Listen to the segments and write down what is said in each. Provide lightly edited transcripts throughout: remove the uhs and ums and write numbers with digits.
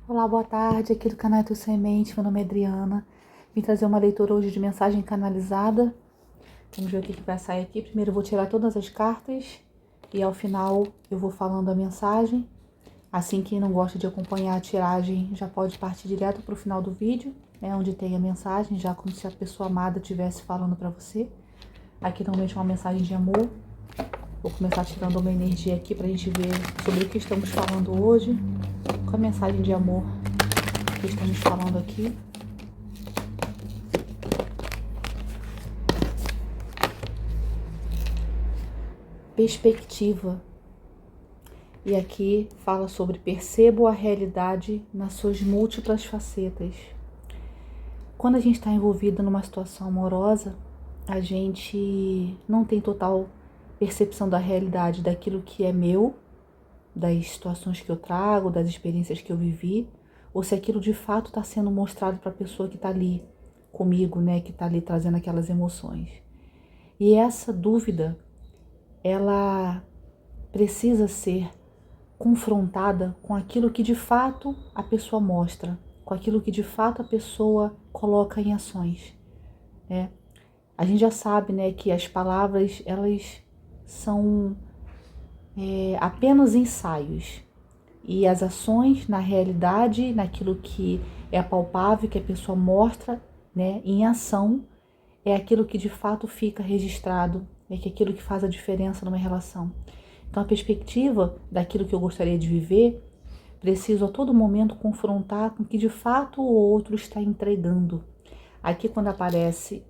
Olá, boa tarde, aqui do canal Tua Semente, meu nome é Adriana. Vim trazer uma leitura hoje de mensagem canalizada. Vamos ver o que vai sair aqui. Primeiro eu vou tirar todas as cartas e ao final eu vou falando a mensagem. Assim, quem não gosta de acompanhar a tiragem já pode partir direto para o final do vídeo, onde tem a mensagem, já como se a pessoa amada estivesse falando para você. Aqui normalmente é uma mensagem de amor. Vou começar tirando uma energia aqui para a gente ver sobre o que estamos falando hoje. Qual a mensagem de amor que estamos falando aqui? Perspectiva. E aqui fala sobre percebo a realidade nas suas múltiplas facetas. Quando a gente está envolvido numa situação amorosa, a gente não tem total percepção da realidade, daquilo que é meu, das situações que eu trago, das experiências que eu vivi, ou se aquilo de fato está sendo mostrado para a pessoa que está ali comigo, que está ali trazendo aquelas emoções. E essa dúvida, ela precisa ser confrontada com aquilo que de fato a pessoa mostra, com aquilo que de fato a pessoa coloca em ações. A gente já sabe, que as palavras, elas são apenas ensaios. E as ações, na realidade, naquilo que é palpável, que a pessoa mostra, em ação, é aquilo que de fato fica registrado, é aquilo que faz a diferença numa relação. Então, a perspectiva daquilo que eu gostaria de viver, preciso a todo momento confrontar com o que de fato o outro está entregando. Aqui, quando aparece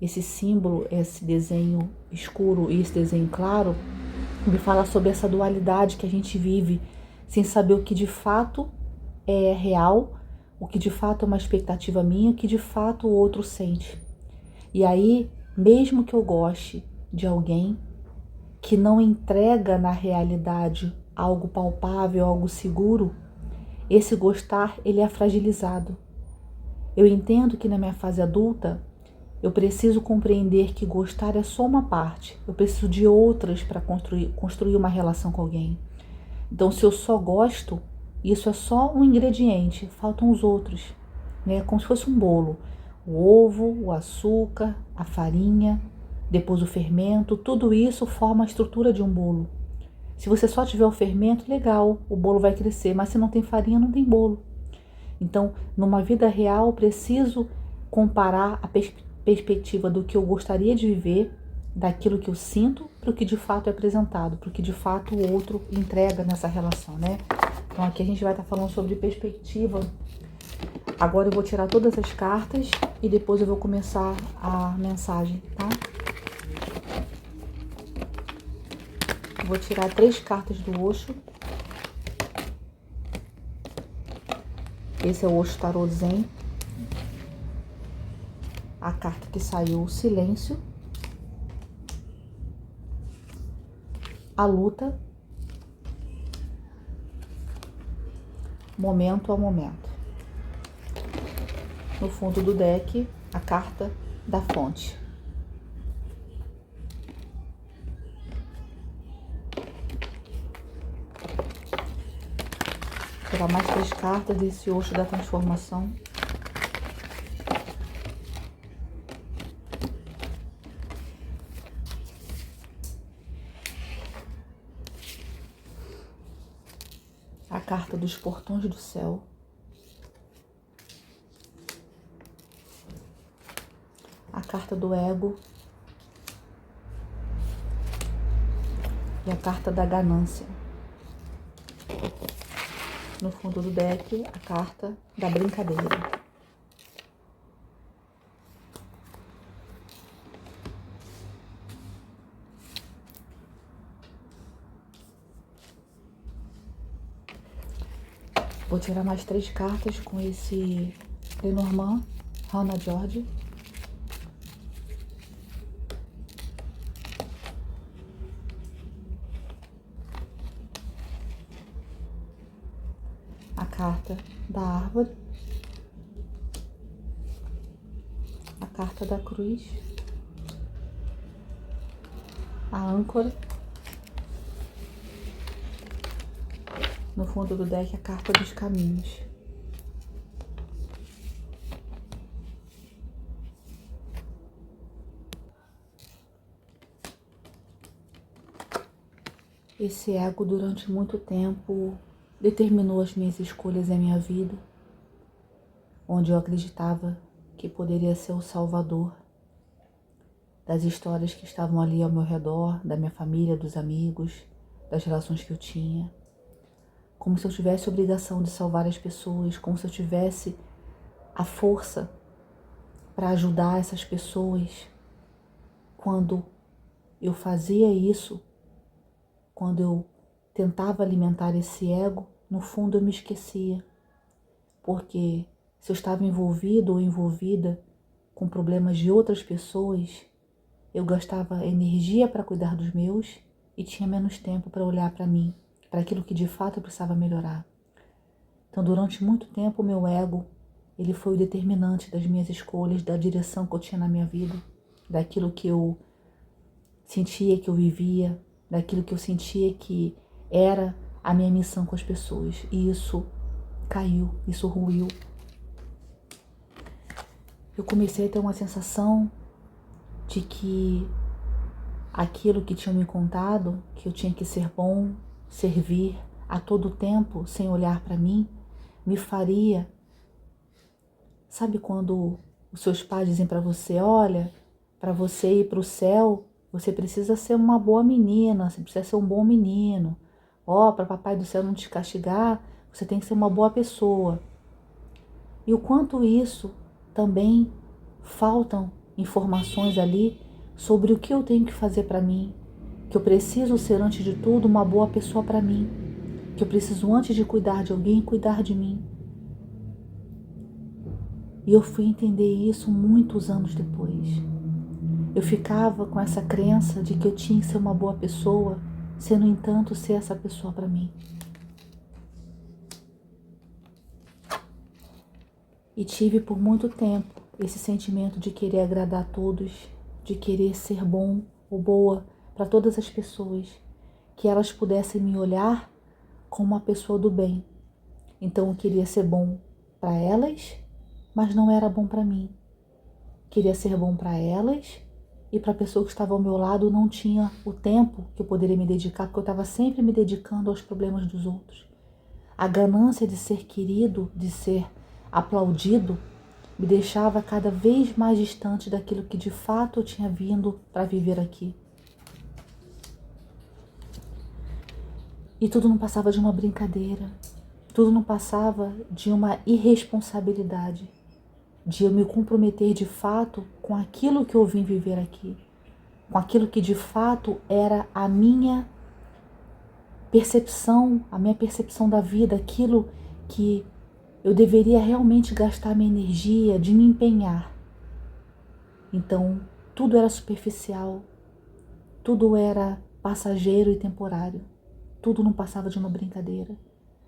esse símbolo, esse desenho escuro e esse desenho claro, me fala sobre essa dualidade que a gente vive, sem saber o que de fato é real, o que de fato é uma expectativa minha, o que de fato o outro sente. E aí, mesmo que eu goste de alguém que não entrega na realidade algo palpável, algo seguro, esse gostar, ele é fragilizado. Eu entendo que na minha fase adulta, eu preciso compreender que gostar é só uma parte. Eu preciso de outras para construir uma relação com alguém. Então, se eu só gosto, isso é só um ingrediente, faltam os outros, como se fosse um bolo. O ovo, o açúcar, a farinha, depois o fermento, tudo isso forma a estrutura de um bolo. Se você só tiver o fermento, legal, o bolo vai crescer, mas se não tem farinha, não tem bolo. Então, numa vida real, eu preciso comparar a perspectiva do que eu gostaria de viver, daquilo que eu sinto, para o que de fato é apresentado, para o que de fato o outro entrega nessa relação, Então aqui a gente vai estar falando sobre perspectiva. Agora eu vou tirar todas as cartas e depois eu vou começar a mensagem, tá? Vou tirar 3 cartas do Osho. Esse é o Osho Tarô Zen. A carta que saiu, silêncio. A luta. Momento a momento. No fundo do deck, a carta da fonte. Vou tirar mais 3 cartas desse Osho da transformação. A carta dos portões do céu. A carta do ego. E a carta da ganância. No fundo do deck, a carta da brincadeira. Vou tirar mais 3 cartas com esse Lenormand, Hannah George. A carta da árvore. A carta da cruz. A âncora. no fundo do deck a carta dos caminhos. Esse ego durante muito tempo determinou as minhas escolhas e a minha vida, onde eu acreditava que poderia ser o salvador das histórias que estavam ali ao meu redor, da minha família, dos amigos, das relações que eu tinha. Como se eu tivesse a obrigação de salvar as pessoas, como se eu tivesse a força para ajudar essas pessoas. Quando eu fazia isso, quando eu tentava alimentar esse ego, no fundo eu me esquecia. Porque se eu estava envolvido ou envolvida com problemas de outras pessoas, eu gastava energia para cuidar dos meus e tinha menos tempo para olhar para mim, para aquilo que de fato eu precisava melhorar. Então, durante muito tempo, o meu ego, ele foi o determinante das minhas escolhas, da direção que eu tinha na minha vida, daquilo que eu sentia que eu vivia, daquilo que eu sentia que era a minha missão com as pessoas. E isso caiu, isso ruiu. Eu comecei a ter uma sensação de que aquilo que tinham me contado, que eu tinha que ser bom, servir a todo tempo, sem olhar para mim, me faria... Sabe quando os seus pais dizem para você, olha, para você ir para o céu, você precisa ser uma boa menina, você precisa ser um bom menino. Ó, para papai do céu não te castigar, você tem que ser uma boa pessoa. E o quanto isso também faltam informações ali sobre o que eu tenho que fazer para mim, que eu preciso ser, antes de tudo, uma boa pessoa para mim, que eu preciso, antes de cuidar de alguém, cuidar de mim. E eu fui entender isso muitos anos depois. Eu ficava com essa crença de que eu tinha que ser uma boa pessoa, sem, no entanto, ser essa pessoa para mim. E tive por muito tempo esse sentimento de querer agradar a todos, de querer ser bom ou boa para todas as pessoas, que elas pudessem me olhar como uma pessoa do bem. Então eu queria ser bom para elas, mas não era bom para mim. Queria ser bom para elas e para a pessoa que estava ao meu lado não tinha o tempo que eu poderia me dedicar, porque eu estava sempre me dedicando aos problemas dos outros. A ganância de ser querido, de ser aplaudido, me deixava cada vez mais distante daquilo que de fato eu tinha vindo para viver aqui. E tudo não passava de uma brincadeira, tudo não passava de uma irresponsabilidade, de eu me comprometer de fato com aquilo que eu vim viver aqui, com aquilo que de fato era a minha percepção da vida, aquilo que eu deveria realmente gastar minha energia, de me empenhar. Então, tudo era superficial, tudo era passageiro e temporário, tudo não passava de uma brincadeira.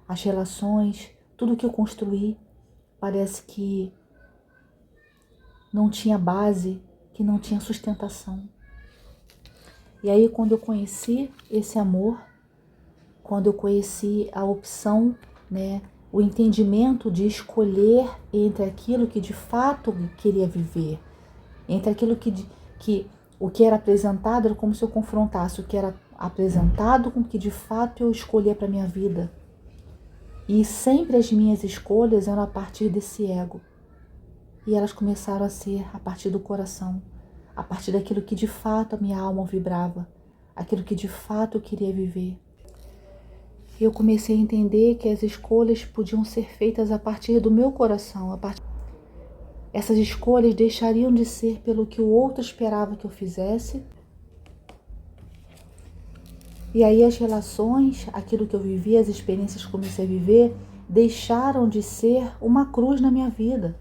As relações, tudo que eu construí, parece que não tinha base, que não tinha sustentação. E aí, quando eu conheci esse amor, quando eu conheci a opção, o entendimento de escolher entre aquilo que de fato queria viver, entre aquilo que o que era apresentado, era como se eu confrontasse o que era apresentado com o que de fato eu escolhia para minha vida. E sempre as minhas escolhas eram a partir desse ego. E elas começaram a ser a partir do coração, a partir daquilo que de fato a minha alma vibrava, aquilo que de fato eu queria viver. E eu comecei a entender que as escolhas podiam ser feitas a partir do meu coração. Essas escolhas deixariam de ser pelo que o outro esperava que eu fizesse. E aí as relações, aquilo que eu vivia, as experiências que comecei a viver, deixaram de ser uma cruz na minha vida.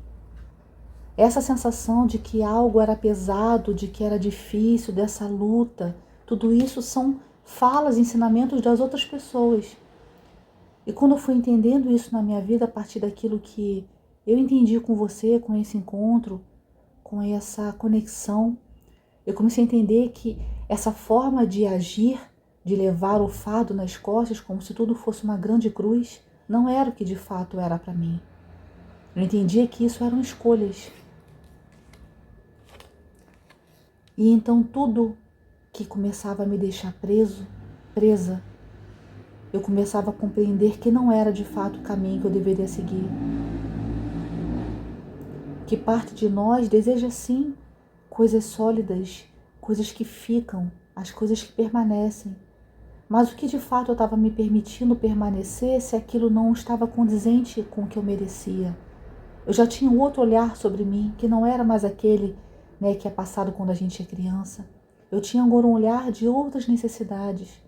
Essa sensação de que algo era pesado, de que era difícil, dessa luta, tudo isso são falas, ensinamentos das outras pessoas. E quando eu fui entendendo isso na minha vida, a partir daquilo que eu entendi com você, com esse encontro, com essa conexão, eu comecei a entender que essa forma de agir de levar o fardo nas costas como se tudo fosse uma grande cruz, não era o que de fato era para mim. Eu entendia que isso eram escolhas. E então tudo que começava a me deixar presa, eu começava a compreender que não era de fato o caminho que eu deveria seguir. Que parte de nós deseja sim coisas sólidas, coisas que ficam, as coisas que permanecem. Mas o que de fato eu estava me permitindo permanecer se aquilo não estava condizente com o que eu merecia? Eu já tinha um outro olhar sobre mim, que não era mais aquele, que é passado quando a gente é criança. Eu tinha agora um olhar de outras necessidades.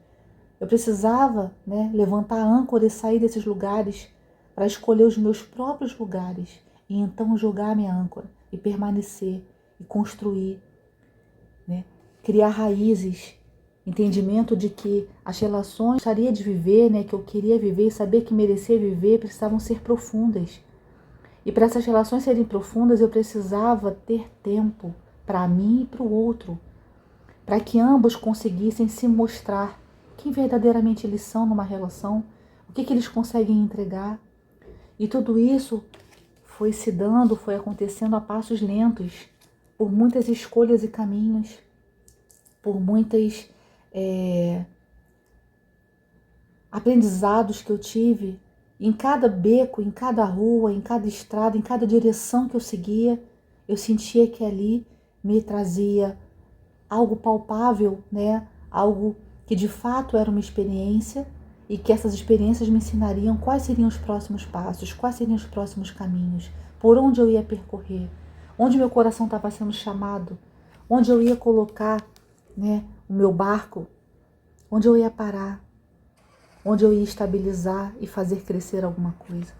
Eu precisava, levantar a âncora e sair desses lugares para escolher os meus próprios lugares e então jogar minha âncora e permanecer e construir, criar raízes, entendimento de que as relações que eu gostaria de viver, que eu queria viver e saber que merecia viver, precisavam ser profundas. E para essas relações serem profundas, eu precisava ter tempo para mim e para o outro, para que ambos conseguissem se mostrar quem verdadeiramente eles são numa relação, o que eles conseguem entregar. E tudo isso foi se dando, foi acontecendo a passos lentos, por muitas escolhas e caminhos, por muitos aprendizados que eu tive. Em cada beco, em cada rua, em cada estrada, em cada direção que eu seguia, eu sentia que ali me trazia algo palpável, algo que de fato era uma experiência e que essas experiências me ensinariam quais seriam os próximos passos, quais seriam os próximos caminhos, por onde eu ia percorrer, onde meu coração estava sendo chamado, onde eu ia colocar, o meu barco, onde eu ia parar, onde eu ia estabilizar e fazer crescer alguma coisa.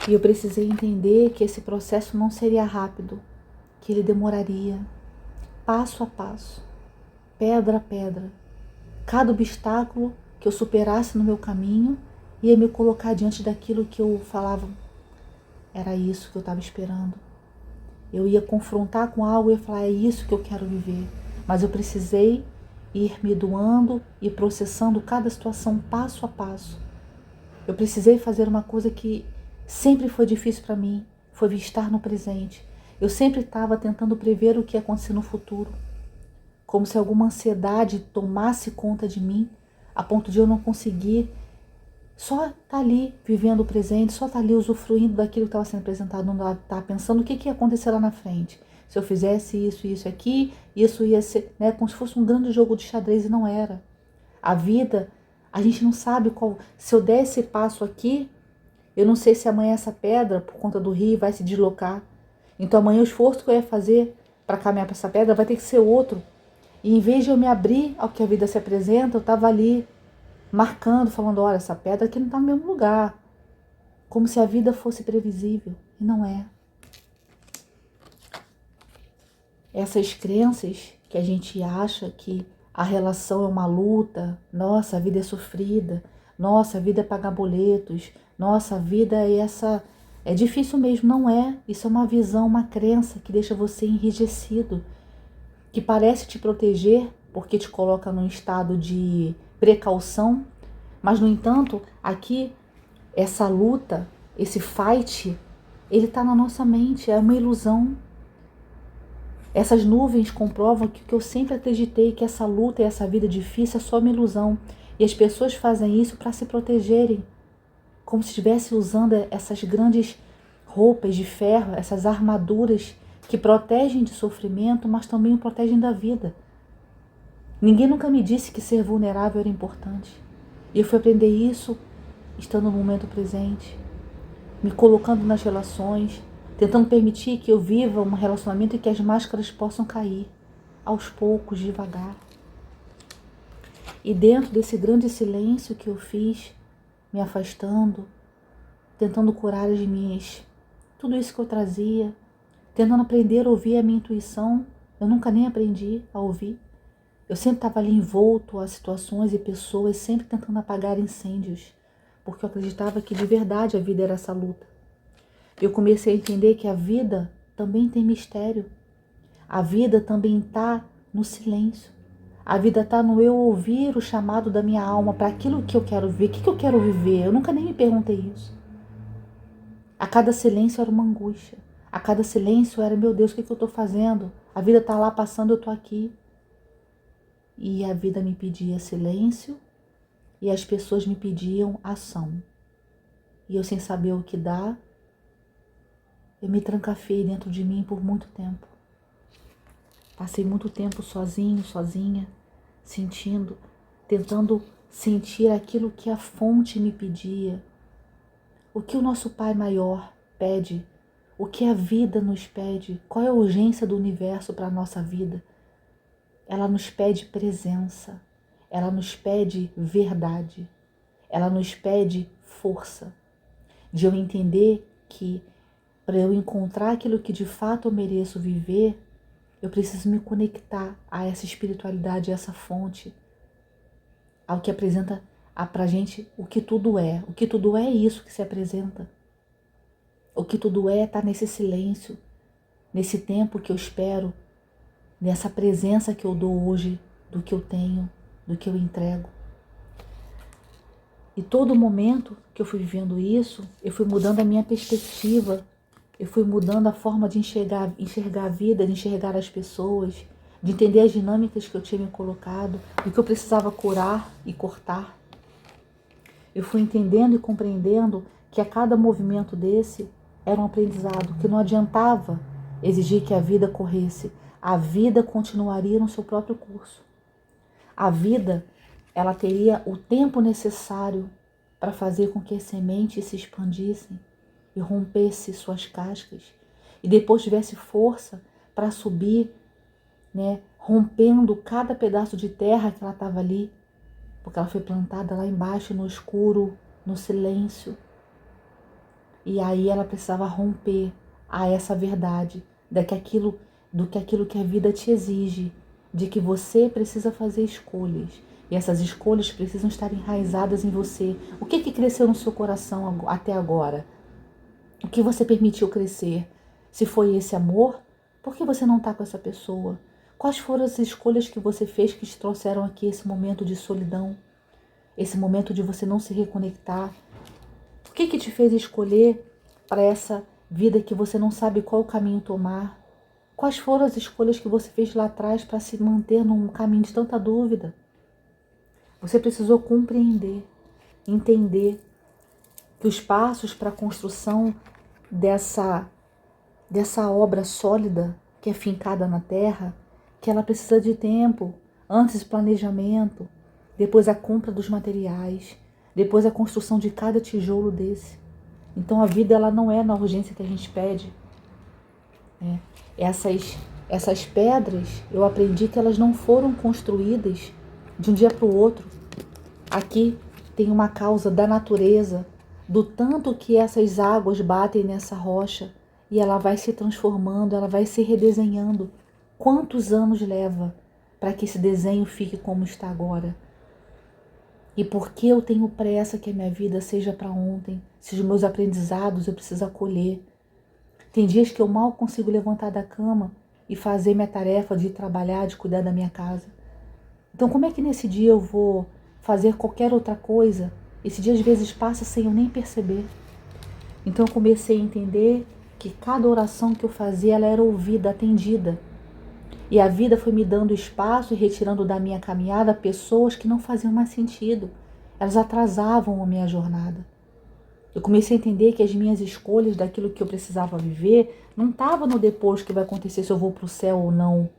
E eu precisei entender que esse processo não seria rápido, que ele demoraria, passo a passo, pedra a pedra. Cada obstáculo que eu superasse no meu caminho ia me colocar diante daquilo que eu falava, era isso que eu estava esperando. Eu ia confrontar com algo e ia falar, é isso que eu quero viver. Mas eu precisei ir me doando e processando cada situação passo a passo. Eu precisei fazer uma coisa que sempre foi difícil para mim, foi estar no presente. Eu sempre estava tentando prever o que ia acontecer no futuro, como se alguma ansiedade tomasse conta de mim, a ponto de eu não conseguir só estar ali vivendo o presente, só estar ali usufruindo daquilo que estava sendo apresentado, não estar pensando o que ia acontecer lá na frente. Se eu fizesse isso aqui, isso ia ser, como se fosse um grande jogo de xadrez, e não era. A vida, a gente não sabe qual. Se eu der esse passo aqui, eu não sei se amanhã essa pedra, por conta do rio, vai se deslocar. Então amanhã o esforço que eu ia fazer para caminhar para essa pedra vai ter que ser outro. E em vez de eu me abrir ao que a vida se apresenta, eu estava ali marcando, falando, olha, essa pedra aqui não está no mesmo lugar. Como se a vida fosse previsível. E não é. Essas crenças que a gente acha que a relação é uma luta, nossa, a vida é sofrida, nossa, a vida é pagar boletos, nossa, a vida é essa... É difícil mesmo, não é. Isso é uma visão, uma crença que deixa você enrijecido, que parece te proteger porque te coloca num estado de precaução, mas, no entanto, aqui, essa luta, esse fight, ele está na nossa mente, é uma ilusão. Essas nuvens comprovam que o que eu sempre acreditei, que essa luta e essa vida difícil é só uma ilusão. E as pessoas fazem isso para se protegerem, como se estivessem usando essas grandes roupas de ferro, essas armaduras que protegem de sofrimento, mas também o protegem da vida. Ninguém nunca me disse que ser vulnerável era importante. E eu fui aprender isso estando no momento presente, me colocando nas relações, tentando permitir que eu viva um relacionamento e que as máscaras possam cair, aos poucos, devagar. E dentro desse grande silêncio que eu fiz, me afastando, tentando curar as minhas, tudo isso que eu trazia, tentando aprender a ouvir a minha intuição, eu nunca nem aprendi a ouvir. Eu sempre estava ali envolto a situações e pessoas, sempre tentando apagar incêndios, porque eu acreditava que de verdade a vida era essa luta. Eu comecei a entender que a vida também tem mistério. A vida também está no silêncio. A vida está no eu ouvir o chamado da minha alma para aquilo que eu quero ver. O que eu quero viver? Eu nunca nem me perguntei isso. A cada silêncio era uma angústia. A cada silêncio era, meu Deus, o que eu estou fazendo? A vida está lá passando, eu estou aqui. E a vida me pedia silêncio e as pessoas me pediam ação. E eu, sem saber o que dar, eu me trancafei dentro de mim por muito tempo. Passei muito tempo sozinho, sozinha, tentando sentir aquilo que a fonte me pedia. O que o nosso Pai maior pede, o que a vida nos pede, qual é a urgência do universo para a nossa vida. Ela nos pede presença, ela nos pede verdade, ela nos pede força. De eu entender que para eu encontrar aquilo que de fato eu mereço viver, eu preciso me conectar a essa espiritualidade, a essa fonte, ao que apresenta pra gente o que tudo é. O que tudo é isso que se apresenta. O que tudo é tá nesse silêncio, nesse tempo que eu espero, nessa presença que eu dou hoje, do que eu tenho, do que eu entrego. E todo momento que eu fui vivendo isso, eu fui mudando a minha perspectiva, eu fui mudando a forma de enxergar a vida, de enxergar as pessoas, de entender as dinâmicas que eu tinha me colocado, do que eu precisava curar e cortar. Eu fui entendendo e compreendendo que a cada movimento desse era um aprendizado, que não adiantava exigir que a vida corresse. A vida continuaria no seu próprio curso. A vida, ela teria o tempo necessário para fazer com que as sementes se expandissem e rompesse suas cascas e depois tivesse força para subir, rompendo cada pedaço de terra que ela estava ali, porque ela foi plantada lá embaixo no escuro, no silêncio. E aí ela precisava romper a essa verdade do que aquilo que a vida te exige, de que você precisa fazer escolhas. E essas escolhas precisam estar enraizadas em você. O que cresceu no seu coração até agora? O que você permitiu crescer? Se foi esse amor, por que você não está com essa pessoa? Quais foram as escolhas que você fez que te trouxeram aqui esse momento de solidão? Esse momento de você não se reconectar? O que te fez escolher para essa vida que você não sabe qual caminho tomar? Quais foram as escolhas que você fez lá atrás para se manter num caminho de tanta dúvida? Você precisou compreender, entender que os passos para a construção dessa obra sólida que é fincada na terra, que ela precisa de tempo, antes planejamento, depois a compra dos materiais, depois a construção de cada tijolo desse. Então a vida, ela não é na urgência que a gente pede. Essas pedras, eu aprendi que elas não foram construídas de um dia para o outro. Aqui tem uma causa da natureza, do tanto que essas águas batem nessa rocha e ela vai se transformando, ela vai se redesenhando. Quantos anos leva para que esse desenho fique como está agora? E por que eu tenho pressa que a minha vida seja para ontem? Se os meus aprendizados eu preciso acolher. Tem dias que eu mal consigo levantar da cama e fazer minha tarefa de trabalhar, de cuidar da minha casa. Então como é que nesse dia eu vou fazer qualquer outra coisa? Esse dia às vezes passa sem eu nem perceber. Então eu comecei a entender que cada oração que eu fazia, ela era ouvida, atendida. E a vida foi me dando espaço e retirando da minha caminhada pessoas que não faziam mais sentido. Elas atrasavam a minha jornada. Eu comecei a entender que as minhas escolhas daquilo que eu precisava viver não estavam no depois que vai acontecer se eu vou para o céu ou não.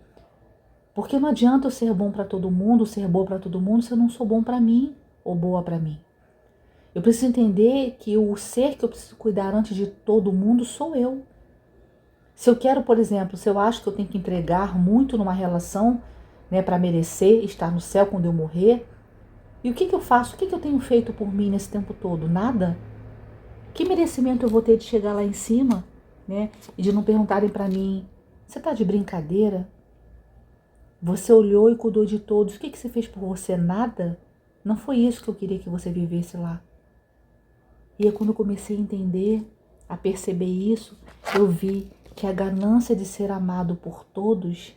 Porque não adianta eu ser bom para todo mundo, ser boa para todo mundo, se eu não sou bom para mim ou boa para mim. Eu preciso entender que o ser que eu preciso cuidar antes de todo mundo sou eu. Se eu quero, por exemplo, se eu acho que eu tenho que entregar muito numa relação, para merecer estar no céu quando eu morrer, e o que eu faço? O que eu tenho feito por mim nesse tempo todo? Nada? Que merecimento eu vou ter de chegar lá em cima, e de não perguntarem para mim, você tá de brincadeira? Você olhou e cuidou de todos, o que você fez por você? Nada? Não foi isso que eu queria que você vivesse lá. E aí quando eu comecei a entender, a perceber isso, eu vi que a ganância de ser amado por todos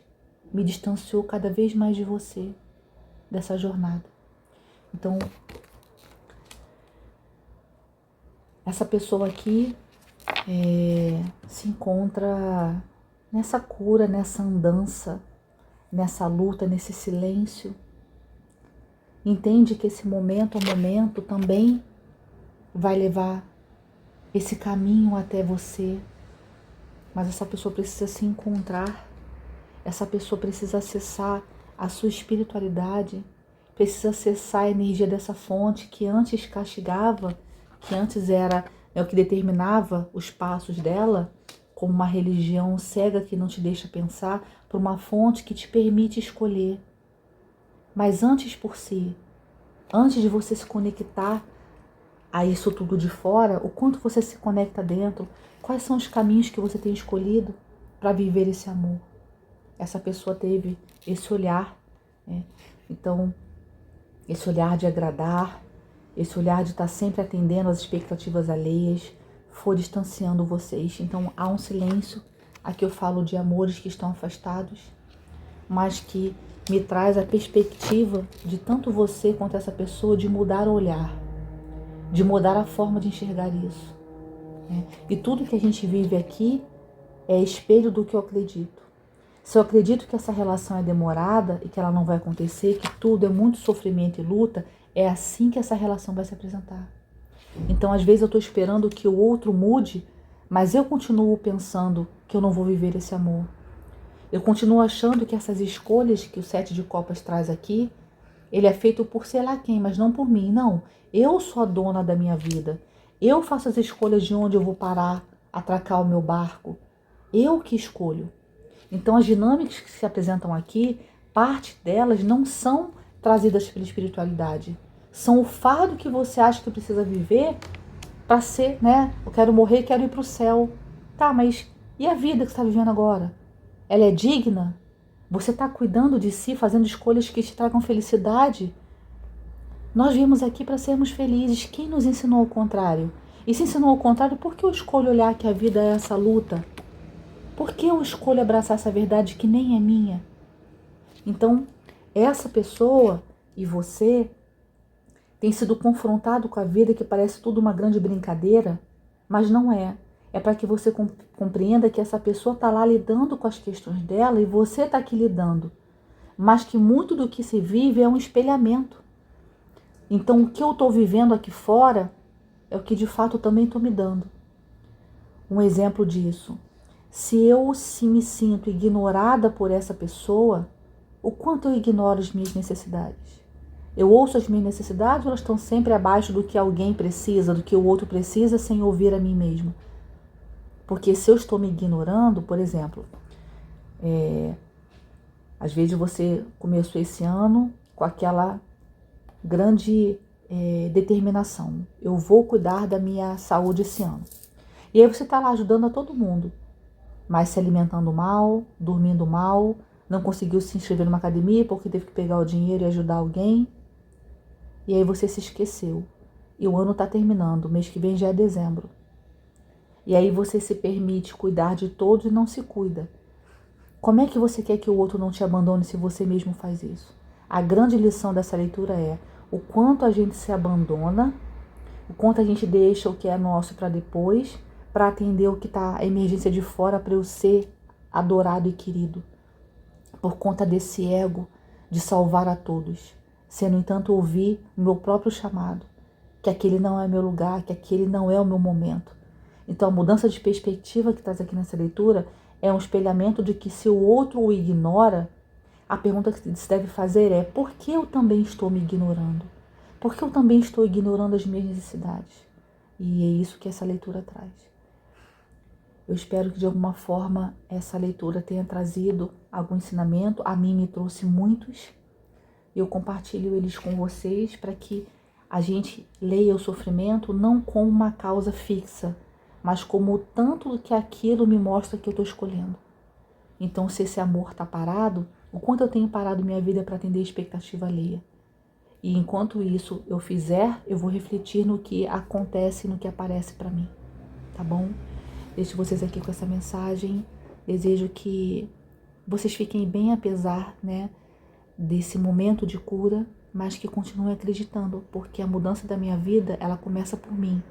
me distanciou cada vez mais de você, dessa jornada. Então, essa pessoa aqui se encontra nessa cura, nessa andança, nessa luta, nesse silêncio. Entende que esse momento a momento também vai levar esse caminho até você. Mas essa pessoa precisa se encontrar, essa pessoa precisa acessar a sua espiritualidade, precisa acessar a energia dessa fonte que antes castigava, que antes era o que determinava os passos dela, como uma religião cega que não te deixa pensar, por uma fonte que te permite escolher. Mas antes por si, antes de você se conectar a isso tudo de fora, o quanto você se conecta dentro, quais são os caminhos que você tem escolhido para viver esse amor. Essa pessoa teve esse olhar, né? Então, esse olhar de agradar, esse olhar de estar sempre atendendo às expectativas alheias, foi distanciando vocês. Então, há um silêncio. Aqui eu falo de amores que estão afastados, mas que me traz a perspectiva de tanto você quanto essa pessoa de mudar o olhar, de mudar a forma de enxergar isso. E tudo que a gente vive aqui é espelho do que eu acredito. Se eu acredito que essa relação é demorada e que ela não vai acontecer, que tudo é muito sofrimento e luta, é assim que essa relação vai se apresentar. Então, às vezes eu estou esperando que o outro mude, mas eu continuo pensando que eu não vou viver esse amor. Eu continuo achando que essas escolhas que o 7 de copas traz aqui, ele é feito por sei lá quem, mas não por mim. Não, eu sou a dona da minha vida. Eu faço as escolhas de onde eu vou parar, atracar o meu barco. Eu que escolho. Então, as dinâmicas que se apresentam aqui, parte delas não são trazidas pela espiritualidade. São o fardo que você acha que precisa viver para ser, né? Eu quero morrer, quero ir para o céu. Tá, mas e a vida que você está vivendo agora? Ela é digna? Você está cuidando de si, fazendo escolhas que te tragam felicidade? Nós viemos aqui para sermos felizes. Quem nos ensinou o contrário? E se ensinou o contrário, por que eu escolho olhar que a vida é essa luta? Por que eu escolho abraçar essa verdade que nem é minha? Então, essa pessoa e você tem sido confrontado com a vida que parece tudo uma grande brincadeira, mas não é. É para que você compreenda que essa pessoa está lá lidando com as questões dela e você está aqui lidando. Mas que muito do que se vive é um espelhamento. Então, o que eu estou vivendo aqui fora é o que de fato eu também estou me dando. Um exemplo disso. Se eu me sinto ignorada por essa pessoa, o quanto eu ignoro as minhas necessidades? Eu ouço as minhas necessidades ou elas estão sempre abaixo do que alguém precisa, do que o outro precisa, sem ouvir a mim mesmo? Porque se eu estou me ignorando, por exemplo, às vezes você começou esse ano com aquela grande determinação. Eu vou cuidar da minha saúde esse ano. E aí você está lá ajudando a todo mundo, mas se alimentando mal, dormindo mal, não conseguiu se inscrever numa academia porque teve que pegar o dinheiro e ajudar alguém. E aí você se esqueceu. E o ano está terminando, o mês que vem já é dezembro. E aí você se permite cuidar de todos e não se cuida. Como é que você quer que o outro não te abandone se você mesmo faz isso? A grande lição dessa leitura é o quanto a gente se abandona, o quanto a gente deixa o que é nosso para depois, para atender o que está a emergência de fora para eu ser adorado e querido. Por conta desse ego de salvar a todos. Se, no entanto, ouvir o meu próprio chamado, que aquele não é meu lugar, que aquele não é o meu momento. Então, a mudança de perspectiva que traz aqui nessa leitura é um espelhamento de que se o outro o ignora, a pergunta que se deve fazer é: por que eu também estou me ignorando? Por que eu também estou ignorando as minhas necessidades? E é isso que essa leitura traz. Eu espero que de alguma forma essa leitura tenha trazido algum ensinamento. A mim me trouxe muitos. Eu compartilho eles com vocês para que a gente leia o sofrimento não como uma causa fixa, mas como o tanto que aquilo me mostra que eu estou escolhendo. Então, se esse amor está parado, o quanto eu tenho parado minha vida para atender a expectativa alheia. E enquanto isso eu fizer, eu vou refletir no que acontece, no que aparece para mim. Tá bom? Deixo vocês aqui com essa mensagem. Desejo que vocês fiquem bem apesar, né, desse momento de cura, mas que continuem acreditando, porque a mudança da minha vida, ela começa por mim,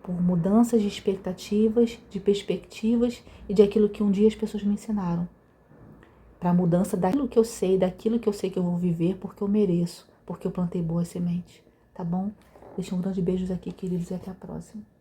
por mudanças de expectativas, de perspectivas e de aquilo que um dia as pessoas me ensinaram. Para a mudança daquilo que eu sei que eu vou viver, porque eu mereço, porque eu plantei boas sementes, tá bom? Deixo um grande beijo aqui, queridos, e até a próxima.